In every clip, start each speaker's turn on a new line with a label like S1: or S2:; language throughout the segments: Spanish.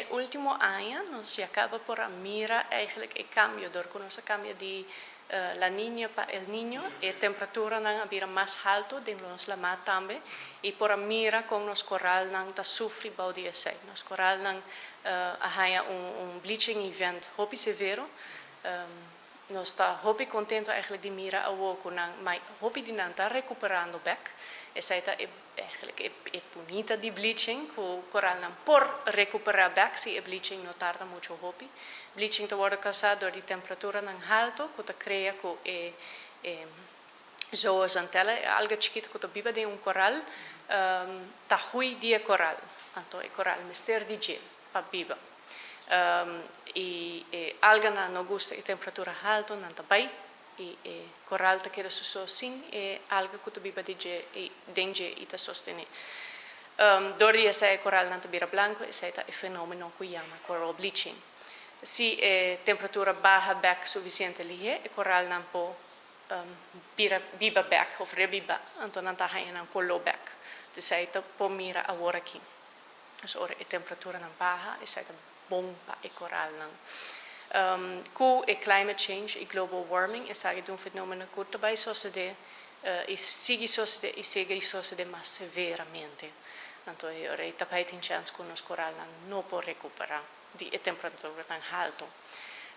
S1: último año nos acaba por mirar eigenlijk el cambio, door conocer cambio de la niña para el niño, e temperatura nang abira más alto din los la mat tambe, e por mira con nos coral nang ta sufri baudi ese. Nos coral nang haya un bleaching event hopi severo, nos sta hopi contento eigenlijk di mira a woku nang mai hopi di nang ta recuperando back. E zij eigenlijk punita di bleaching, ku coral nang por recuperar back si bleaching no tarda mucho hopi. Bleaching te worden causado door die temperatura nang alto, ku te crea ku zoals antelle, alga chiquito ku te biba de un coral, ta hui die coral, anto e coral mister di gel, pa biba. Alga na no gusta e temperatura alto nan ta bai, e coral te queda so sin e alga ku te biba denje ita sostene. Dori ese coral nan te bira blanco, ese ta e fenomeno ku llama coral bleaching. Si temperatura baja back suficiente lihe, e coral nan po biba back of rebiba, anto nan ta haien nan collo back. Dus zij ta po mira agora aqui. Dus ora e temperatura nan baja, e zij ta bomba e coral nan. Ku e climate change e global warming, e sagi doen fenomeno curto bij succede, e sigi succede, e segui succede mas severamente. Anto ora e tapait in chance ku nos coral nan no po recuperar di e temperatura tan alto.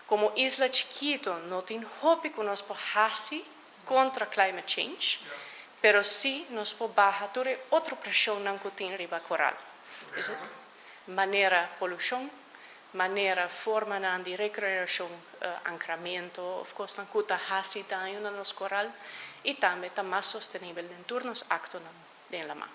S1: Como isla chiquito, no tin hopi que nos po hasi contra climate change, pero sí nos po baja ture outra pressão nan ku tin riba coral. Manera pollution, manera forma nan di recreação, ancramento, of course nan ku ta hasi daño na nos coral, e também ta mais sustentável en turnos acto nan den la ma.